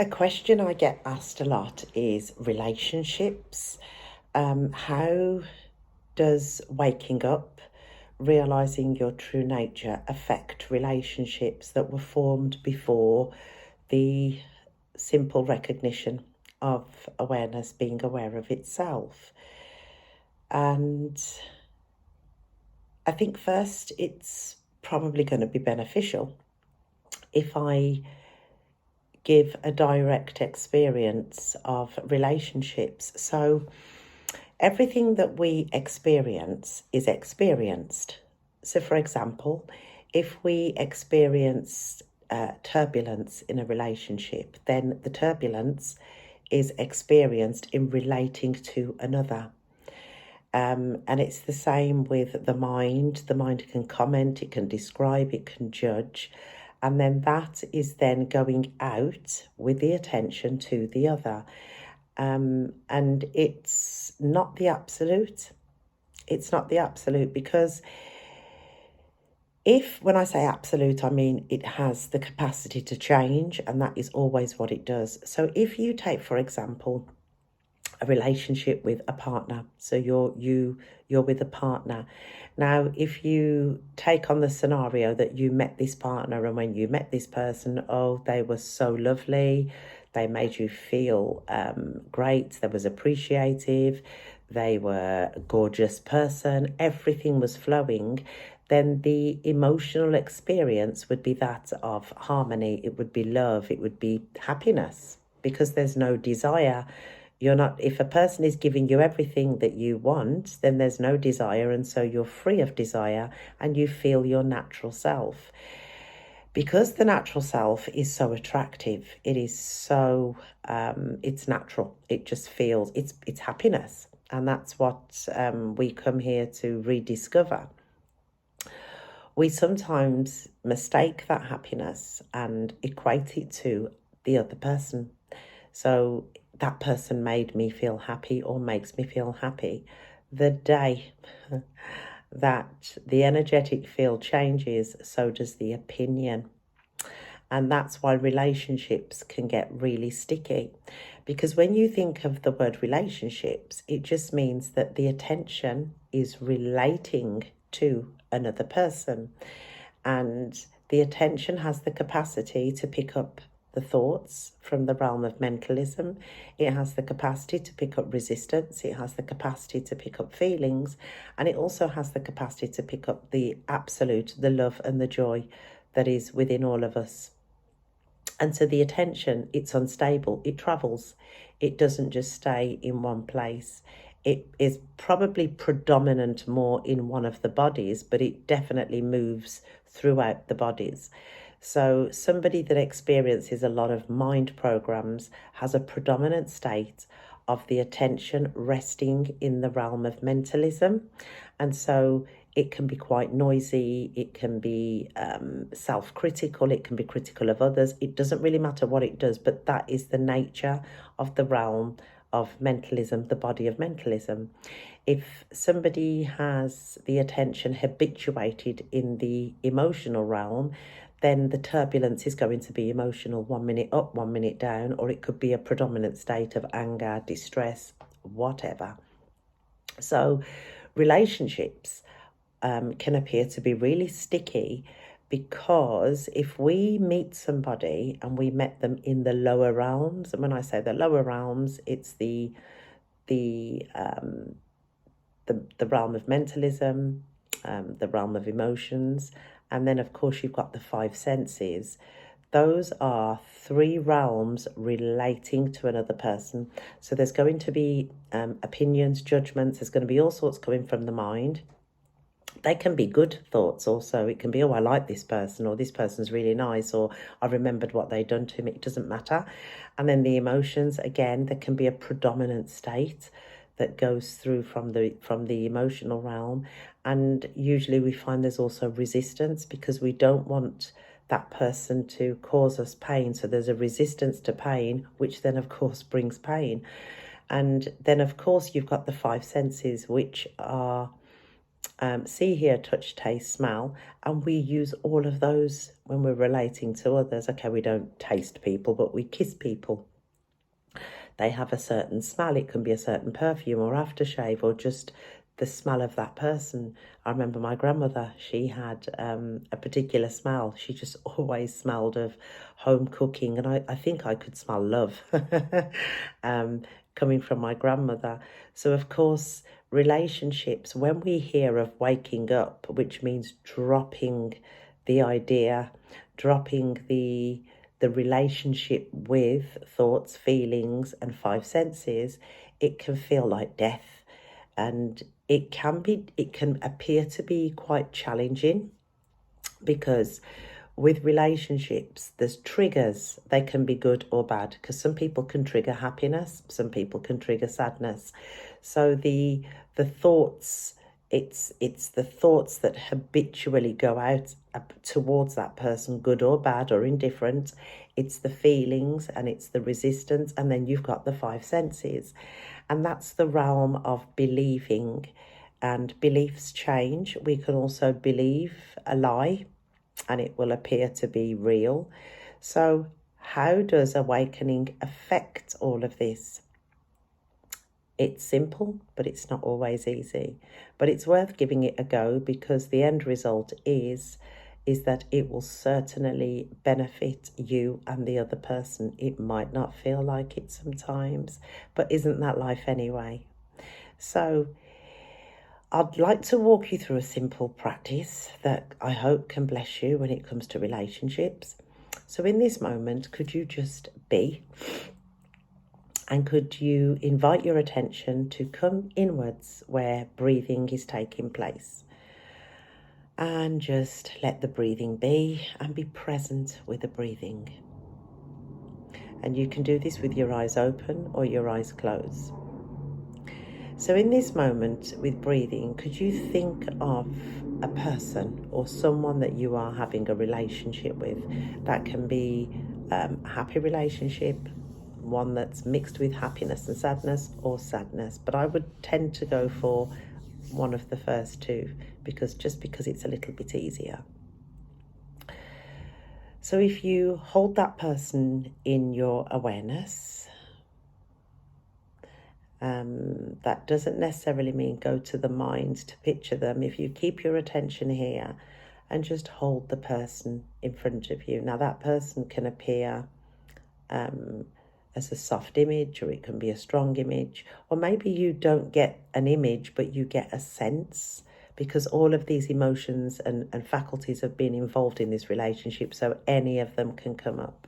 A question I get asked a lot is relationships. How does waking up, realizing your true nature, affect relationships that were formed before the simple recognition of awareness, being aware of itself? And I think first it's probably going to be beneficial if I give a direct experience of relationships. So everything that we experience is experienced. So, for example, if we experience turbulence in a relationship, then the turbulence is experienced in relating to another. And it's the same with the mind. The mind can comment, it can describe, it can judge. And then that is then going out with the attention to the other. And it's not the absolute. It's not the absolute because when I say absolute, I mean it has the capacity to change, and that is always what it does. So if you take, for example, a relationship with a partner, so you're with a partner. Now, if you take on the scenario that you met this partner, and when you met this person, oh, they were so lovely, they made you feel great, they was appreciative, they were a gorgeous person, everything was flowing, then the emotional experience would be that of harmony, it would be love, it would be happiness, because there's no desire. You're not, if a person is giving you everything that you want, then there's no desire, and so you're free of desire and you feel your natural self. Because the natural self is so attractive, it is so, it's natural. It just feels, it's happiness. And that's what we come here to rediscover. We sometimes mistake that happiness and equate it to the other person. So that person made me feel happy or makes me feel happy. The day that the energetic field changes, so does the opinion. And that's why relationships can get really sticky. Because when you think of the word relationships, it just means that the attention is relating to another person. And the attention has the capacity to pick up the thoughts from the realm of mentalism. It has the capacity to pick up resistance. It has the capacity to pick up feelings. And it also has the capacity to pick up the absolute, the love and the joy that is within all of us. And so the attention, it's unstable. It travels. It doesn't just stay in one place. It is probably predominant more in one of the bodies, but it definitely moves throughout the bodies. So somebody that experiences a lot of mind programs has a predominant state of the attention resting in the realm of mentalism. And so it can be quite noisy, it can be self-critical, it can be critical of others. It doesn't really matter what it does, but that is the nature of the realm of mentalism, the body of mentalism. If somebody has the attention habituated in the emotional realm, then the turbulence is going to be emotional, 1 minute up, 1 minute down, or it could be a predominant state of anger, distress, whatever. So relationships can appear to be really sticky because if we meet somebody and we met them in the lower realms, and when I say the lower realms, it's the realm of mentalism, the realm of emotions, and then of course you've got the five senses. Those are three realms relating to another person. So there's going to be opinions, judgments, there's going to be all sorts coming from the mind. They can be good thoughts also. It can be, oh, I like this person, or this person's really nice, or I remembered what they'd done to me. It doesn't matter. And then the emotions, again, there can be a predominant state that goes through from the emotional realm. And usually we find there's also resistance because we don't want that person to cause us pain. So there's a resistance to pain, which then of course brings pain. And then of course you've got the five senses, which are see, hear, touch, taste, smell, and we use all of those when we're relating to others. Okay, we don't taste people, but we kiss people. They have a certain smell. It can be a certain perfume or aftershave or just the smell of that person. I remember my grandmother, she had a particular smell. She just always smelled of home cooking, and I think I could smell love coming from my grandmother. So, of course, relationships, when we hear of waking up, which means dropping the idea, dropping the relationship with thoughts, feelings, and five senses, it can feel like death. And it can appear to be quite challenging because with relationships, there's triggers. They can be good or bad because some people can trigger happiness, some people can trigger sadness. So the thoughts, it's the thoughts that habitually go out towards that person, good or bad or indifferent. It's the feelings and it's the resistance, and then you've got the five senses, and that's the realm of believing. And beliefs change. We can also believe a lie and it will appear to be real. So how does awakening affect all of this? It's simple, but it's not always easy. But it's worth giving it a go because the end result is that it will certainly benefit you and the other person. It might not feel like it sometimes, but isn't that life anyway? So I'd like to walk you through a simple practice that I hope can bless you when it comes to relationships. So in this moment, could you just be? And could you invite your attention to come inwards where breathing is taking place? And just let the breathing be and be present with the breathing. And you can do this with your eyes open or your eyes closed. So in this moment with breathing, could you think of a person or someone that you are having a relationship with? That can be a happy relationship, one that's mixed with happiness and sadness, or sadness. But I would tend to go for one of the first two because it's a little bit easier. So if you hold that person in your awareness, that doesn't necessarily mean go to the mind to picture them. If you keep your attention here and just hold the person in front of you. Now that person can appear as a soft image, or it can be a strong image, or maybe you don't get an image but you get a sense, because all of these emotions and faculties have been involved in this relationship, so any of them can come up.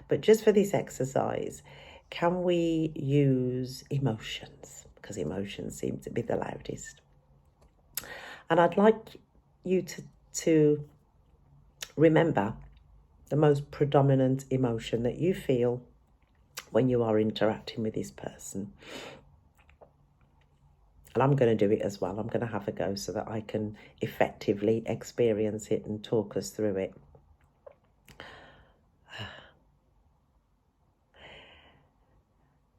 But just for this exercise, can we use emotions? Because emotions seem to be the loudest. And I'd like you to remember the most predominant emotion that you feel when you are interacting with this person. And I'm going to do it as well. I'm going to have a go so that I can effectively experience it and talk us through it.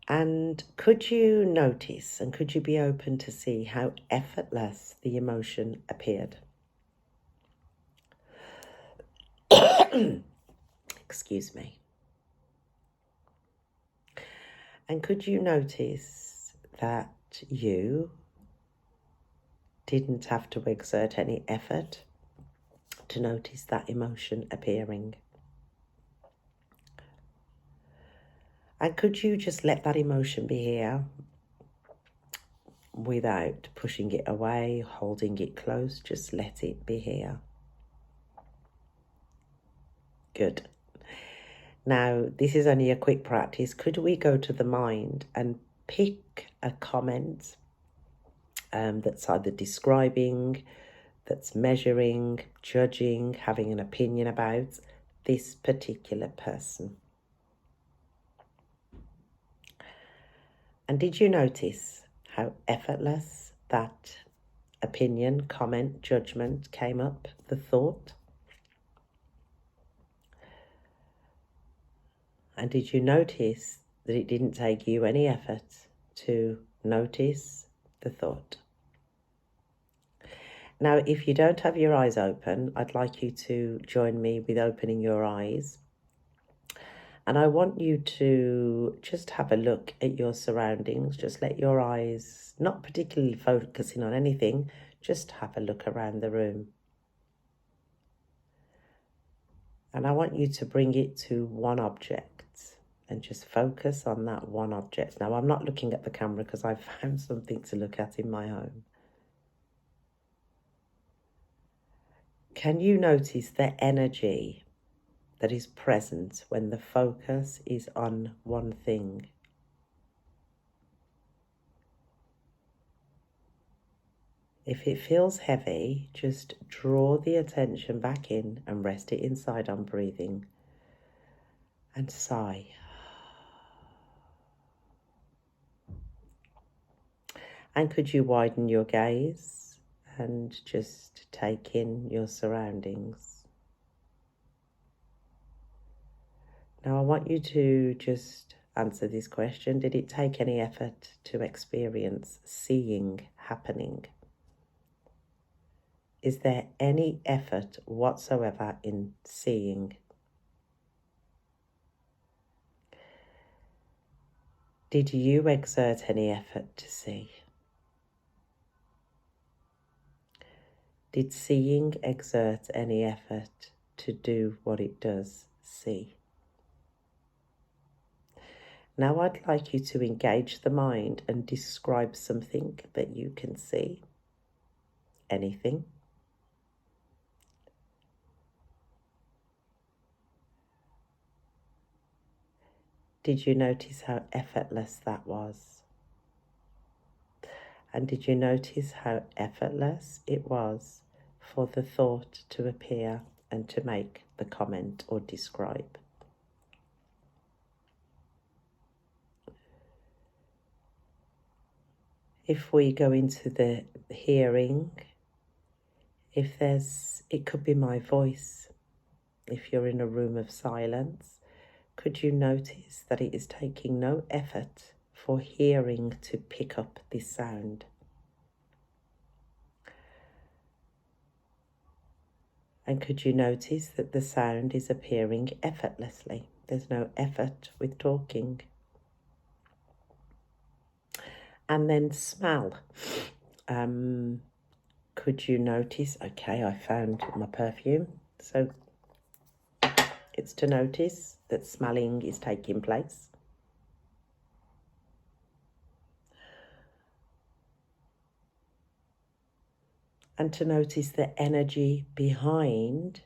And could you notice and could you be open to see how effortless the emotion appeared? Excuse me. And could you notice that you didn't have to exert any effort to notice that emotion appearing? And could you just let that emotion be here without pushing it away, holding it close? Just let it be here. Good. Now, this is only a quick practice. Could we go to the mind and pick a comment that's either describing, that's measuring, judging, having an opinion about this particular person? And did you notice how effortless that opinion, comment, judgment came up, the thought? And did you notice that it didn't take you any effort to notice the thought? Now, if you don't have your eyes open, I'd like you to join me with opening your eyes. And I want you to just have a look at your surroundings. Just let your eyes, not particularly focusing on anything, just have a look around the room. And I want you to bring it to one object and just focus on that one object. Now, I'm not looking at the camera because I've found something to look at in my home. Can you notice the energy that is present when the focus is on one thing? If it feels heavy, just draw the attention back in and rest it inside on breathing. And sigh. And could you widen your gaze and just take in your surroundings? Now I want you to just answer this question. Did it take any effort to experience seeing happening? Is there any effort whatsoever in seeing? Did you exert any effort to see? Did seeing exert any effort to do what it does see? Now I'd like you to engage the mind and describe something that you can see. Anything. Did you notice how effortless that was? And did you notice how effortless it was for the thought to appear and to make the comment or describe? If we go into the hearing, it could be my voice. If you're in a room of silence, could you notice that it is taking no effort for hearing to pick up this sound? And could you notice that the sound is appearing effortlessly? There's no effort with talking. And then smell. Could you notice, okay, I found my perfume. So it's to notice that smelling is taking place. And to notice the energy behind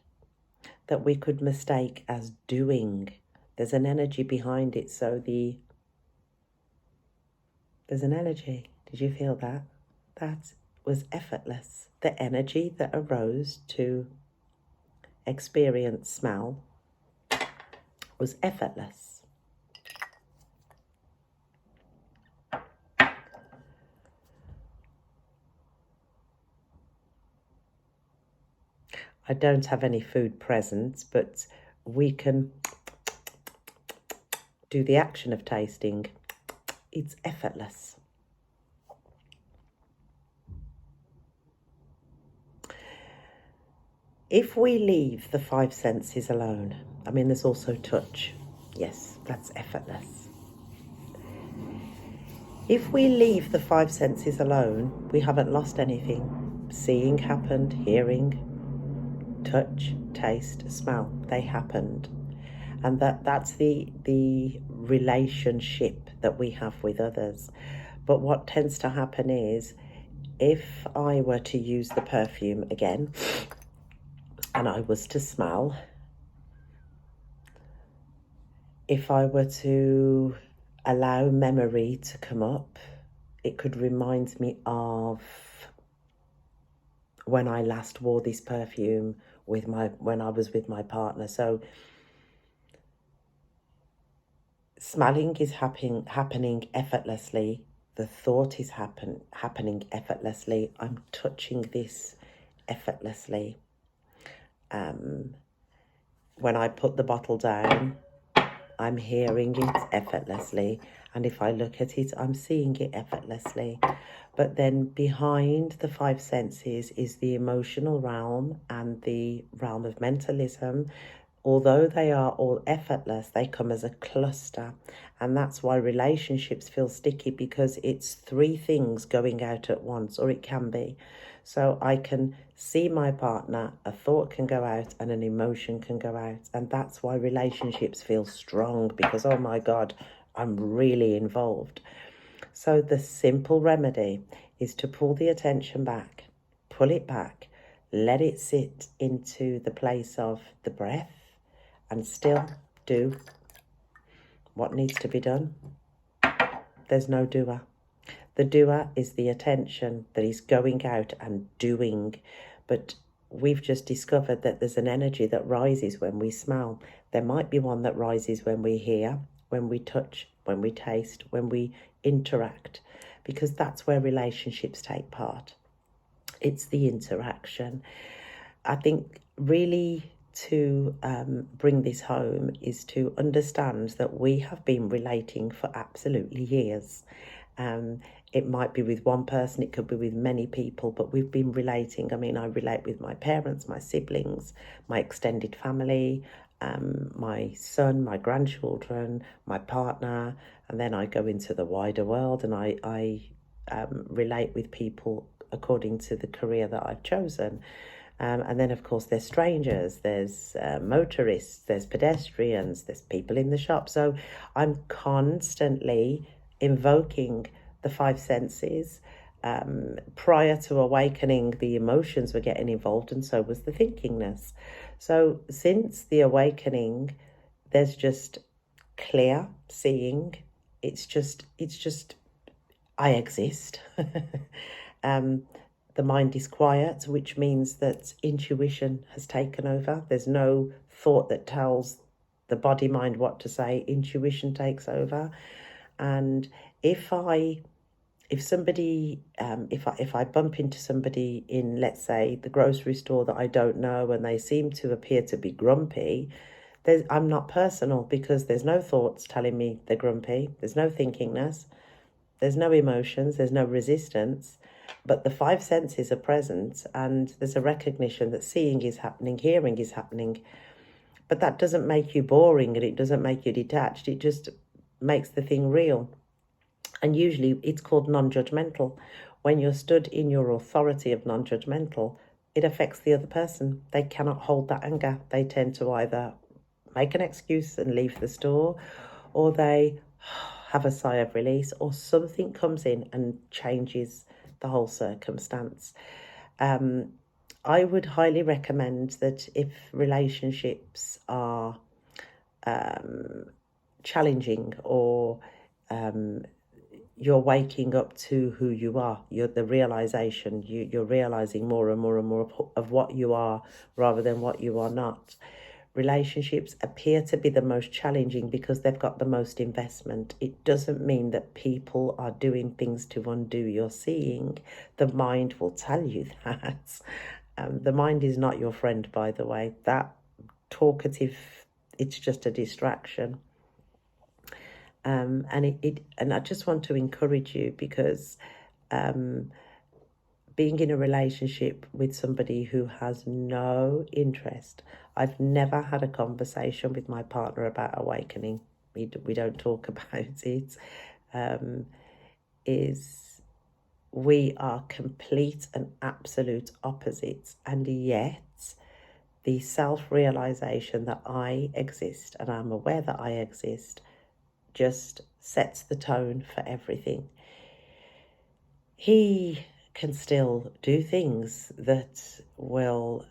that we could mistake as doing. There's an energy behind it, so there's an energy. Did you feel that? That was effortless. The energy that arose to experience smell was effortless. I don't have any food present, but we can do the action of tasting. It's effortless. If we leave the five senses alone, I mean, there's also touch. Yes, that's effortless. If we leave the five senses alone, we haven't lost anything. Seeing happened, hearing, touch, taste, smell, they happened. And that's the relationship that we have with others. But what tends to happen is, if I were to use the perfume again, and I was to smell, if I were to allow memory to come up, it could remind me of when I last wore this perfume when I was with my partner. So smelling is happening effortlessly. The thought is happening effortlessly. I'm touching this effortlessly. When I put the bottle down, I'm hearing it effortlessly. And if I look at it, I'm seeing it effortlessly. But then behind the five senses is the emotional realm and the realm of mentalism. Although they are all effortless, they come as a cluster. And that's why relationships feel sticky, because it's three things going out at once, or it can be. So I can see my partner, a thought can go out and an emotion can go out. And that's why relationships feel strong, because, oh my God, I'm really involved. So the simple remedy is to pull the attention back, pull it back, let it sit into the place of the breath, and still do what needs to be done. There's no doer. The doer is the attention that is going out and doing. But we've just discovered that there's an energy that rises when we smell. There might be one that rises when we hear, when we touch, when we taste, when we interact, because that's where relationships take part. It's the interaction. I think really to bring this home is to understand that we have been relating for absolutely years. It might be with one person, it could be with many people, but we've been relating. I mean, I relate with my parents, my siblings, my extended family, my son, my grandchildren, my partner, and then I go into the wider world and I relate with people according to the career that I've chosen. And then, of course, there's strangers, there's motorists, there's pedestrians, there's people in the shop. So I'm constantly invoking the five senses. Prior to awakening, the emotions were getting involved, and so was the thinkingness. So since the awakening, there's just clear seeing. It's just I exist. The mind is quiet, which means that intuition has taken over. There's no thought that tells the body mind what to say. Intuition takes over. And if somebody, if I bump into somebody in, let's say, the grocery store that I don't know, and they seem to appear to be grumpy, I'm not personal, because there's no thoughts telling me they're grumpy. There's no thinkingness. There's no emotions. There's no resistance. But the five senses are present, and there's a recognition that seeing is happening, hearing is happening. But that doesn't make you boring, and it doesn't make you detached. It just makes the thing real. And usually it's called non-judgmental. When you're stood in your authority of non-judgmental, it affects the other person. They cannot hold that anger. They tend to either make an excuse and leave the store, or they have a sigh of release, or something comes in and changes the whole circumstance. I would highly recommend that if relationships are challenging, or you're waking up to who you are, you're the realization, you're realizing more and more and more of what you are rather than what you are not. Relationships appear to be the most challenging because they've got the most investment. It doesn't mean that people are doing things to undo your seeing. The mind will tell you that. The mind is not your friend, by the way. That talkative, it's just a distraction. And I just want to encourage you, because being in a relationship with somebody who has no interest, I've never had a conversation with my partner about awakening. We don't talk about it. We are complete and absolute opposites, and yet the self-realization that I exist and I'm aware that I exist just sets the tone for everything. He can still do things that will,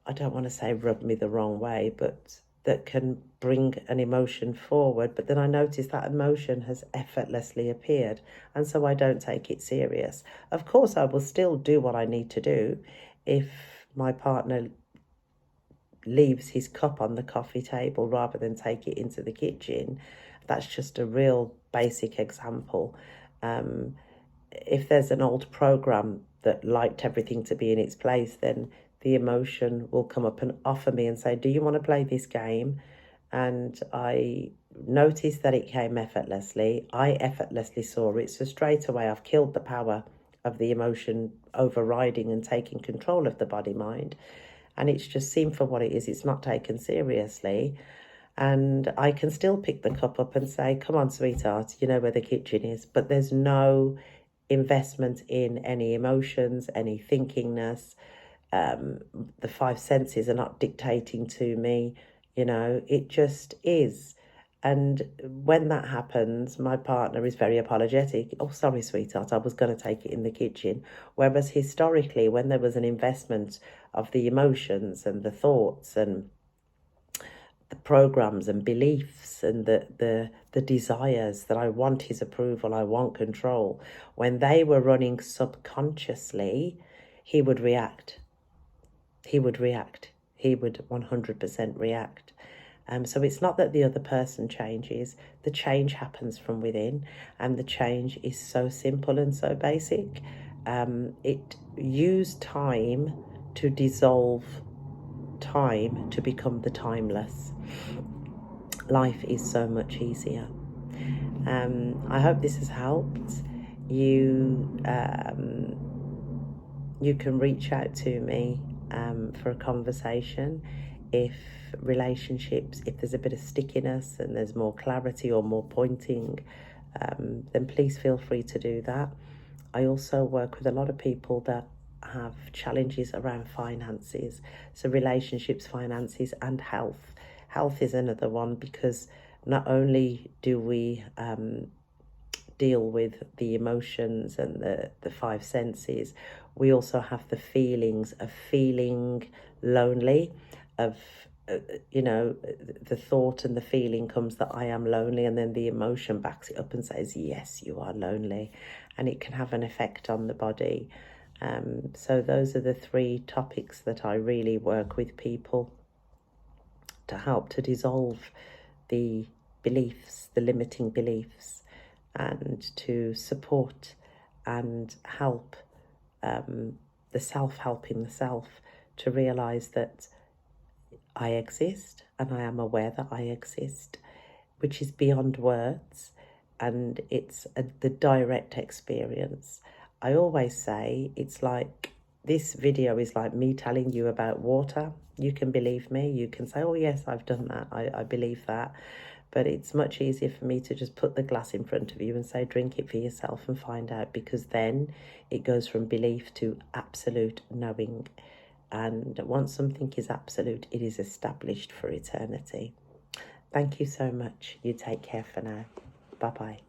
I don't want to say rub me the wrong way, but that can bring an emotion forward. But then I notice that emotion has effortlessly appeared, and so I don't take it serious. Of course, I will still do what I need to do. If my partner leaves his cup on the coffee table rather than take it into the kitchen, that's just a real basic example. If there's an old program that liked everything to be in its place, then the emotion will come up and offer me and say, do you want to play this game? and I noticed that it came effortlessly. I effortlessly saw it. So straight away, I've killed the power of the emotion overriding and taking control of the body mind. And it's just seen for what it is. It's not taken seriously. And I can still pick the cup up and say, come on, sweetheart, you know where the kitchen is. But there's no investment in any emotions, any thinkingness. The five senses are not dictating to me. It just is. And when that happens, my partner is very apologetic. Oh, sorry, sweetheart, I was going to take it in the kitchen. Whereas historically, when there was an investment of the emotions and the thoughts and the programs and beliefs and the desires that I want his approval, I want control, when they were running subconsciously, he would react. He would 100% react. So it's not that the other person changes. The change happens from within, and the change is so simple and so basic. It used time to dissolve time to become the timeless. Life is so much easier. I hope this has helped. You can reach out to me for a conversation. If there's a bit of stickiness and there's more clarity or more pointing, then please feel free to do that. I also work with a lot of people that have challenges around finances, so relationships, finances, and health. Health is another one, because not only do we deal with the emotions and the five senses, we also have the feelings of feeling lonely, of the thought and the feeling comes that I am lonely, and then the emotion backs it up and says, yes, you are lonely, and it can have an effect on the body. So those are the three topics that I really work with people to help to dissolve the beliefs, the limiting beliefs, and to support and help the self helping the self to realize that I exist and I am aware that I exist, which is beyond words, and it's the direct experience. I always say it's like, this video is like me telling you about water. You can believe me. You can say, oh yes, I've done that. I believe that. But it's much easier for me to just put the glass in front of you and say, drink it for yourself and find out, because then it goes from belief to absolute knowing. And once something is absolute, it is established for eternity. Thank you so much. You take care for now. Bye-bye.